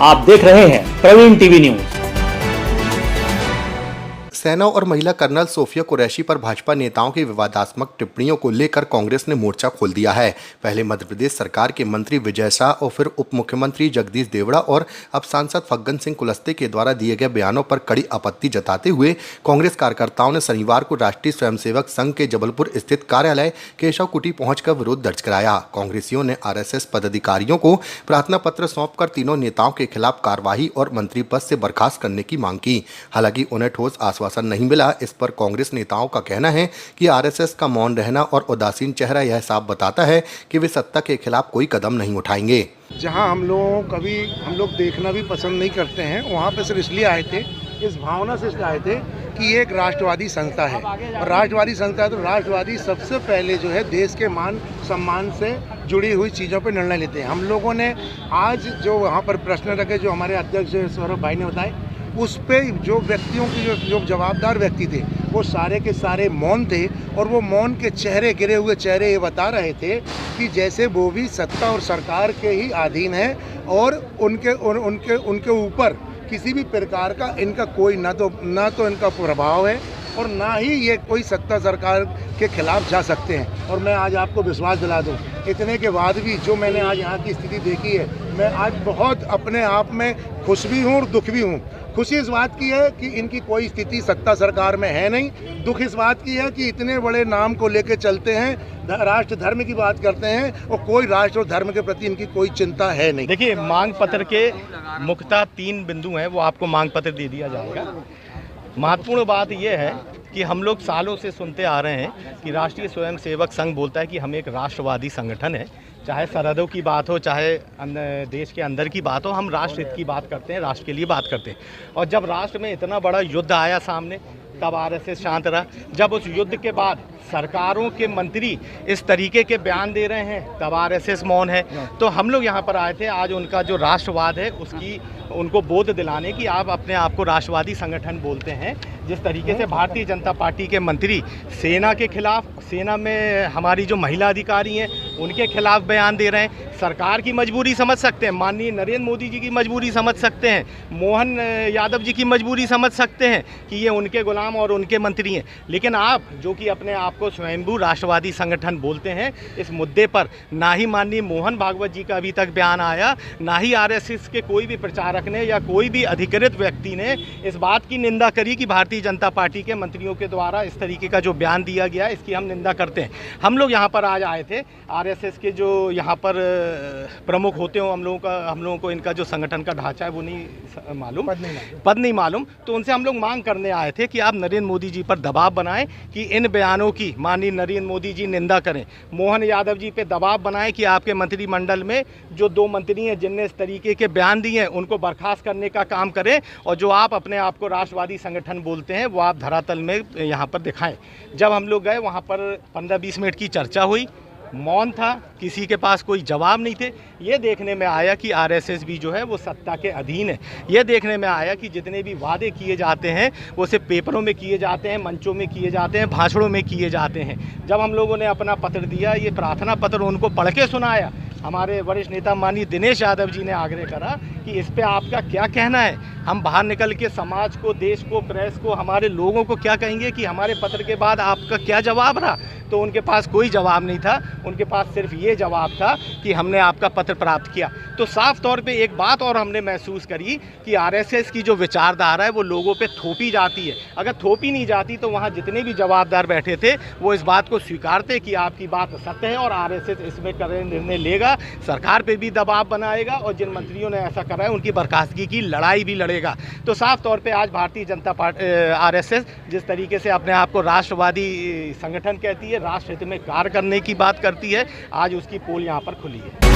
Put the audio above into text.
आप देख रहे हैं प्रवीण टीवी न्यूज। सेना और महिला कर्नल सोफिया कुरैशी पर भाजपा नेताओं की विवादास्पद टिप्पणियों को लेकर कांग्रेस ने मोर्चा खोल दिया है। पहले मध्य प्रदेश सरकार के मंत्री विजय शाह और फिर उप मुख्यमंत्री जगदीश देवड़ा और अब सांसद फग्गन सिंह कुलस्ते के द्वारा दिए गए बयानों पर कड़ी आपत्ति जताते हुए कांग्रेस कार्यकर्ताओं ने शनिवार को राष्ट्रीय स्वयंसेवक संघ के जबलपुर स्थित कार्यालय केशव कुटी पहुंचकर विरोध दर्ज कराया। कांग्रेसियों ने आरएसएस पदाधिकारियों को प्रार्थना पत्र सौंपकर तीनों नेताओं के खिलाफ कार्रवाई और मंत्री पद से बर्खास्त करने की मांग की। हालांकि उन्हें ठोस आश्वासन नहीं मिला। इस पर कांग्रेस नेताओं का कहना है कि आरएसएस का मौन रहना और उदासीन चेहरा यह साफ बताता है कि वे सत्ता के खिलाफ कोई कदम नहीं उठाएंगे। जहां हम लोग देखना भी पसंद नहीं करते हैं, वहां पे सिर्फ इसलिए आए थे, इस भावना से आए थे कि ये एक राष्ट्रवादी संस्था है और राष्ट्रवादी संस्था है तो राष्ट्रवादी सबसे पहले जो है देश के मान सम्मान से जुड़ी हुई चीज़ों पर निर्णय लेते हैं। हम लोगों ने आज जो वहाँ पर प्रश्न रखे, जो हमारे अध्यक्ष सौरभ भाई ने बताए, उस पे जो व्यक्तियों की जो जवाबदार व्यक्ति थे वो सारे के सारे मौन थे और वो मौन के चेहरे, गिरे हुए चेहरे ये बता रहे थे कि जैसे वो भी सत्ता और सरकार के ही अधीन है और उनके ऊपर किसी भी प्रकार का इनका कोई ना तो इनका प्रभाव है और ना ही ये कोई सत्ता सरकार के खिलाफ जा सकते हैं। और मैं आज आपको विश्वास दिला दूं, इतने के बाद भी जो मैंने आज यहाँ की स्थिति देखी है, मैं आज बहुत अपने आप में खुश भी हूँ और दुख भी हूँ। खुशी इस बात की है कि इनकी कोई स्थिति सत्ता सरकार में है नहीं। दुख इस बात की है कि इतने बड़े नाम को लेकर चलते हैं, राष्ट्र धर्म की बात करते हैं और कोई राष्ट्र और धर्म के प्रति इनकी कोई चिंता है नहीं। देखिए, मांग पत्र के मुख्यतः 3 बिंदु हैं, वो आपको मांग पत्र दे दिया जाएगा। महत्वपूर्ण बात यह है कि हम लोग सालों से सुनते आ रहे हैं कि राष्ट्रीय स्वयंसेवक संघ बोलता है कि हम एक राष्ट्रवादी संगठन है। चाहे सरहदों की बात हो, चाहे देश के अंदर की बात हो, हम राष्ट्र हित की बात करते हैं, राष्ट्र के लिए बात करते हैं। और जब राष्ट्र में इतना बड़ा युद्ध आया सामने, तब आरएसएस शांत रहा। जब उस युद्ध के बाद सरकारों के मंत्री इस तरीके के बयान दे रहे हैं, तब आरएसएस मौन है। तो हम लोग यहाँ पर आए थे आज उनका जो राष्ट्रवाद है उसकी उनको बोध दिलाने की। आप अपने आप को राष्ट्रवादी संगठन बोलते हैं। जिस तरीके से भारतीय जनता पार्टी के मंत्री सेना के खिलाफ, सेना में हमारी जो महिला अधिकारी हैं उनके खिलाफ बयान दे रहे हैं, सरकार की मजबूरी समझ सकते हैं, माननीय नरेंद्र मोदी जी की मजबूरी समझ सकते हैं, मोहन यादव जी की मजबूरी समझ सकते हैं कि ये उनके गुलाम और उनके मंत्री हैं। लेकिन आप जो कि अपने आप को स्वयंभू राष्ट्रवादी संगठन बोलते हैं, इस मुद्दे पर ना ही माननीय मोहन भागवत जी का अभी तक बयान आया, ना ही आरएसएस के कोई भी प्रचारक ने या कोई भी अधिकृत व्यक्ति ने इस बात की निंदा करी कि भारतीय जनता पार्टी के मंत्रियों के द्वारा इस तरीके का जो बयान दिया गया, इसकी हम निंदा करते हैं। हम लोग यहाँ पर आज आए थे, आरएसएस के जो यहाँ पर प्रमुख होते हो, हम लोगों को इनका जो संगठन का ढांचा है वो नहीं मालूम, पद नहीं मालूम, तो उनसे हम लोग मांग करने आए थे कि आप नरेंद्र मोदी जी पर दबाव बनाएं कि इन बयानों की माननीय नरेंद्र मोदी जी निंदा करें। मोहन यादव जी पे दबाव बनाएं कि आपके मंत्रिमंडल में जो 2 मंत्री हैं जिनने इस तरीके के बयान दिए हैं उनको बर्खास्त करने का काम करें और जो आप अपने आप को राष्ट्रवादी संगठन बोलते हैं वो आप धरातल में यहाँ पर दिखाएं। जब हम लोग गए वहाँ पर 15-20 मिनट की चर्चा हुई, मौन था, किसी के पास कोई जवाब नहीं थे। ये देखने में आया कि आरएसएस भी जो है वो सत्ता के अधीन है। ये देखने में आया कि जितने भी वादे किए जाते हैं वो सिर्फ पेपरों में किए जाते हैं, मंचों में किए जाते हैं, भाषणों में किए जाते हैं। जब हम लोगों ने अपना पत्र दिया, ये प्रार्थना पत्र उनको पढ़ के सुनाया, हमारे वरिष्ठ नेता माननीय दिनेश यादव जी ने आग्रह करा कि इस पे आपका क्या कहना है। हम बाहर निकल के समाज को, देश को, प्रेस को, हमारे लोगों को क्या कहेंगे कि हमारे पत्र के बाद आपका क्या जवाब रहा। तो उनके पास कोई जवाब नहीं था, उनके पास सिर्फ ये जवाब था कि हमने आपका पत्र प्राप्त किया। तो साफ तौर पे एक बात और हमने महसूस करी कि आरएसएस की जो विचारधारा है वो लोगों पे थोपी जाती है। अगर थोपी नहीं जाती तो वहाँ जितने भी जवाबदार बैठे थे वो इस बात को स्वीकारते कि आपकी बात सत्य है और आरएसएस इसमें निर्णय लेगा, सरकार पे भी दबाव बनाएगा और जिन मंत्रियों ने ऐसा करा है उनकी बर्खास्तगी की लड़ाई भी लड़ेगा। तो साफ तौर पे आज भारतीय जनता पार्टी आरएसएस जिस तरीके से अपने आप को राष्ट्रवादी संगठन कहती है, राष्ट्र हित में कार्य करने की बात करती है, आज उसकी पोल यहाँ पर खुली है।